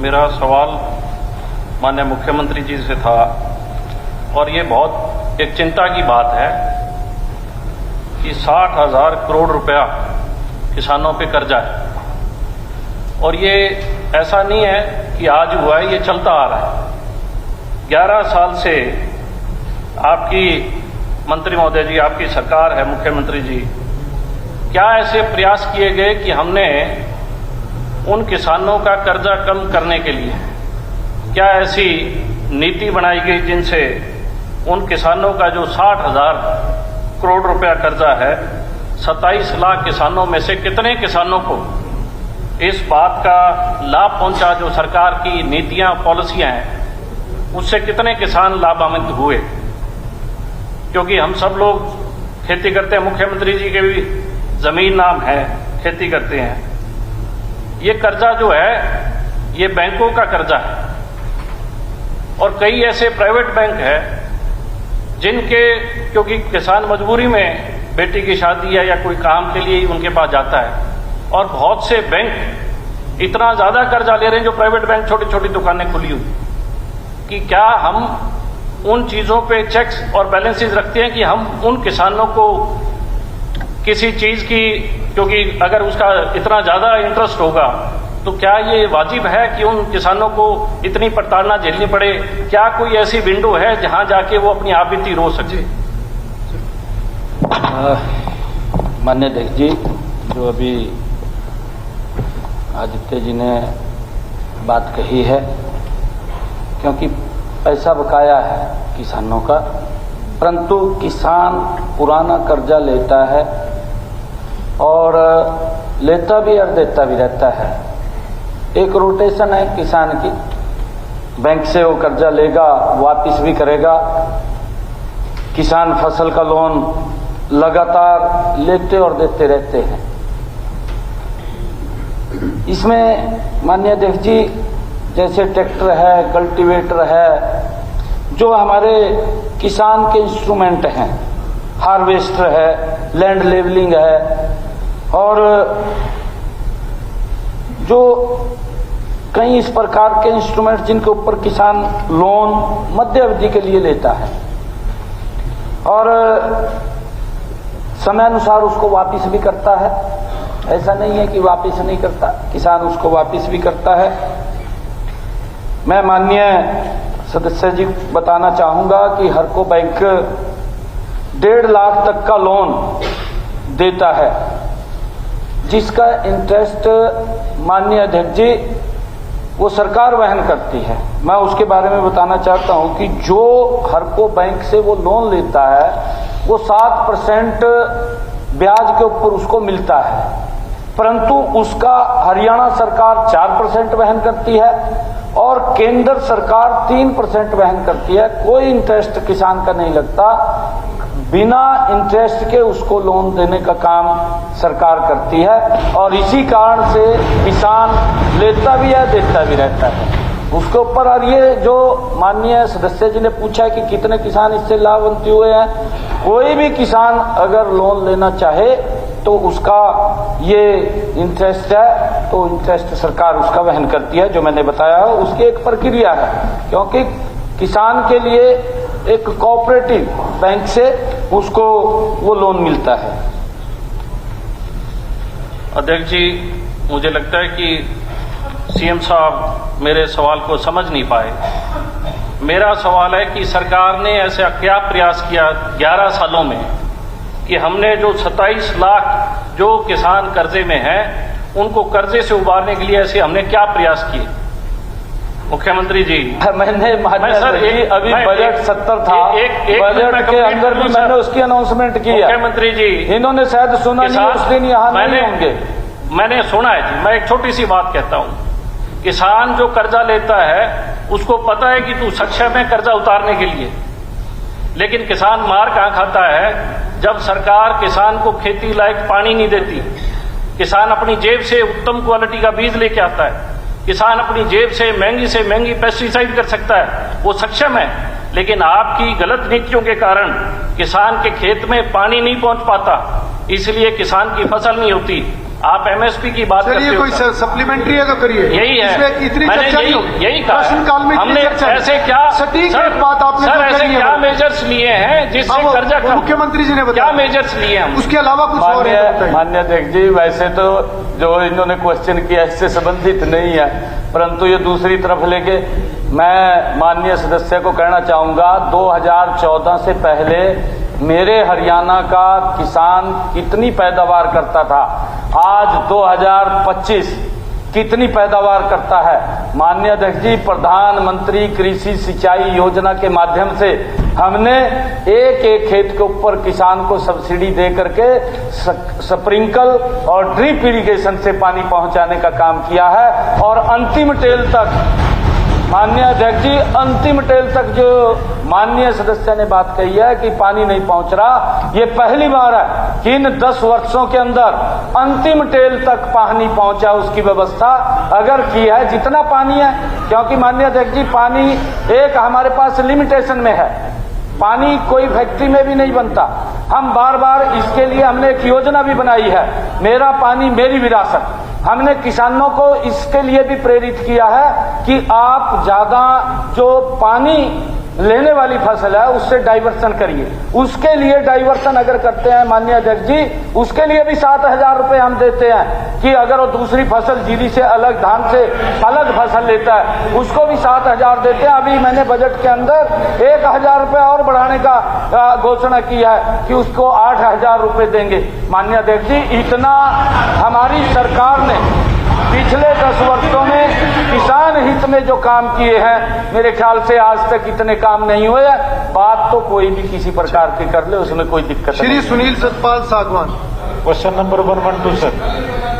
मेरा सवाल माननीय मुख्यमंत्री जी से था और ये बहुत एक चिंता की बात है कि 60,000 करोड़ रुपया किसानों पे कर्जा है और ये ऐसा नहीं है कि आज हुआ है, ये चलता आ रहा है। 11 साल से आपकी मंत्री महोदय जी, आपकी सरकार है, मुख्यमंत्री जी, क्या ऐसे प्रयास किए गए कि हमने उन किसानों का कर्जा कम करने के लिए क्या ऐसी नीति बनाई गई जिनसे उन किसानों का जो 60,000 करोड़ रुपया कर्जा है, 27 लाख किसानों में से कितने किसानों को इस बात का लाभ पहुंचा, जो सरकार की नीतियां पॉलिसियां हैं उससे कितने किसान लाभान्वित हुए? क्योंकि हम सब लोग खेती करते हैं, मुख्यमंत्री जी के भी जमीन नाम है, खेती करते हैं। ये कर्जा जो है ये बैंकों का कर्जा है और कई ऐसे प्राइवेट बैंक है जिनके, क्योंकि किसान मजबूरी में बेटी की शादी है या कोई काम के लिए ही उनके पास जाता है, और बहुत से बैंक इतना ज्यादा कर्जा ले रहे हैं, जो प्राइवेट बैंक छोटी छोटी दुकानें खुली हुई, कि क्या हम उन चीजों पे चेक्स और बैलेंसेस रखते हैं कि हम उन किसानों को किसी चीज की, क्योंकि अगर उसका इतना ज्यादा इंटरेस्ट होगा तो क्या ये वाजिब है कि उन किसानों को इतनी प्रताड़ना झेलनी पड़े? क्या कोई ऐसी विंडो है जहां जाके वो अपनी आपबीती रो सके? माननीय अध्यक्ष जी, जो अभी आदित्य जी ने बात कही है, क्योंकि पैसा बकाया है किसानों का, परंतु किसान पुराना कर्जा लेता है और लेता भी और देता भी रहता है। एक रोटेशन है किसान की, बैंक से वो कर्जा लेगा, वापस भी करेगा। किसान फसल का लोन लगातार लेते और देते रहते हैं। इसमें माननीय अध्यक्ष जी, जैसे ट्रैक्टर है, कल्टीवेटर है, जो हमारे किसान के इंस्ट्रूमेंट हैं, हार्वेस्टर है, लैंड लेवलिंग है, और जो कई इस प्रकार के इंस्ट्रूमेंट जिनके ऊपर किसान लोन मध्य अवधि के लिए लेता है और समय अनुसार उसको वापस भी करता है। ऐसा नहीं है कि वापस नहीं करता, किसान उसको वापस भी करता है। मैं माननीय सदस्य जी बताना चाहूंगा कि हर को बैंक 1.5 लाख तक का लोन देता है, जिसका इंटरेस्ट माननीय अध्यक्ष जी वो सरकार वहन करती है। मैं उसके बारे में बताना चाहता हूं कि जो हर को बैंक से वो लोन लेता है वो 7% ब्याज के ऊपर उसको मिलता है, परंतु उसका हरियाणा सरकार 4% वहन करती है और केंद्र सरकार 3% वहन करती है। कोई इंटरेस्ट किसान का नहीं लगता, बिना इंटरेस्ट के उसको लोन देने का काम सरकार करती है और इसी कारण से किसान लेता भी है, देता भी रहता है उसके ऊपर। और ये जो माननीय सदस्य जी ने पूछा कि कितने किसान इससे लाभान्वित हुए हैं, कोई भी किसान अगर लोन लेना चाहे तो उसका ये इंटरेस्ट है, तो इंटरेस्ट सरकार उसका वहन करती है। जो मैंने बताया है उसकी एक प्रक्रिया है, क्योंकि किसान के लिए एक कोऑपरेटिव बैंक से उसको वो लोन मिलता है। अध्यक्ष जी, मुझे लगता है कि सीएम साहब मेरे सवाल को समझ नहीं पाए। मेरा सवाल है कि सरकार ने ऐसा क्या प्रयास किया 11 सालों में कि हमने जो 27 लाख जो किसान कर्जे में हैं उनको कर्जे से उबारने के लिए ऐसे हमने क्या प्रयास किए? मुख्यमंत्री जी, मैंने सर अभी बजट 70 था, बजट के अंदर भी मैंने उसकी अनाउंसमेंट की है। मुख्यमंत्री जी, इन्होंने शायद सुना नहीं, उस दिन यहाँ नहीं होंगे। मैंने सुना है जी। मैं एक छोटी सी बात कहता हूँ, किसान जो कर्जा लेता है उसको पता है कि तू सक्षम है कर्जा उतारने के लिए, लेकिन किसान मार कहाँ खाता है? जब सरकार किसान को खेती लायक पानी नहीं देती, किसान अपनी जेब से उत्तम क्वालिटी का बीज लेके आता है, किसान अपनी जेब से महंगी पेस्टिसाइड कर सकता है, वो सक्षम है। लेकिन आपकी गलत नीतियों के कारण किसान के खेत में पानी नहीं पहुंच पाता, इसलिए किसान की फसल नहीं होती। आप एमएसपी की बात करते चलिए हो। कोई सप्लीमेंट्री है तो करिए। यही है, इसमें इतनी मैंने चर्चा नहीं होगी। यही कहा। प्रश्नकाल में हमने ऐसे क्या सटीक सर, एक बात आपने सर जो ऐसे कही है क्या वो। मेजर्स लिए हैं जिससे अब कर्जा कम? मुख्यमंत्री जी ने क्या बताया मेजर्स लिए हैं? उसके अलावा कुछ और है तो बताइए। मान्य अध्यक्ष जी, वैसे तो जो इन्होंने क्वेश्चन किया इससे संबंधित नहीं है, परंतु ये दूसरी तरफ लेके मैं माननीय सदस्य को कहना चाहूंगा 2014 से पहले मेरे हरियाणा का किसान कितनी पैदावार करता था, आज 2025 कितनी पैदावार करता है। माननीय अध्यक्ष जी, प्रधानमंत्री कृषि सिंचाई योजना के माध्यम से हमने एक एक खेत के ऊपर किसान को सब्सिडी दे करके स्प्रिंकल और ड्रिप इरिगेशन से पानी पहुंचाने का काम किया है। और अंतिम टेल तक माननीय अध्यक्ष जी, अंतिम टेल तक जो माननीय सदस्य ने बात कही है कि पानी नहीं पहुंच रहा, ये पहली बार है कि इन 10 वर्षों के अंदर अंतिम टेल तक पानी पहुंचा, उसकी व्यवस्था अगर की है जितना पानी है। क्योंकि माननीय अध्यक्ष जी, पानी एक हमारे पास लिमिटेशन में है, पानी कोई फैक्ट्री में भी नहीं बनता। हम बार बार इसके लिए हमने एक योजना भी बनाई है, मेरा पानी मेरी विरासत। हमने किसानों को इसके लिए भी प्रेरित किया है कि आप ज्यादा जो पानी लेने वाली फसल है उससे डाइवर्सन करिए। उसके लिए डाइवर्सन अगर करते हैं माननीय अध्यक्ष जी, उसके लिए भी 7,000 रुपए हम देते हैं कि अगर वो दूसरी फसल जीरी से अलग, धान से अलग फसल लेता है उसको भी 7,000 देते हैं। अभी मैंने बजट के अंदर 1,000 रुपए और बढ़ाने का घोषणा किया है कि उसको 8,000 रुपए देंगे। माननीय अध्यक्ष जी, इतना हमारी सरकार ने पिछले 10 वर्षों में किसान हित में जो काम किए हैं, मेरे ख्याल से आज तक इतने काम नहीं हुए हैं। बात तो कोई भी किसी प्रकार की कर ले, उसमें कोई दिक्कत नहीं। श्री सुनील सतपाल सागवान। Question number 112 sir.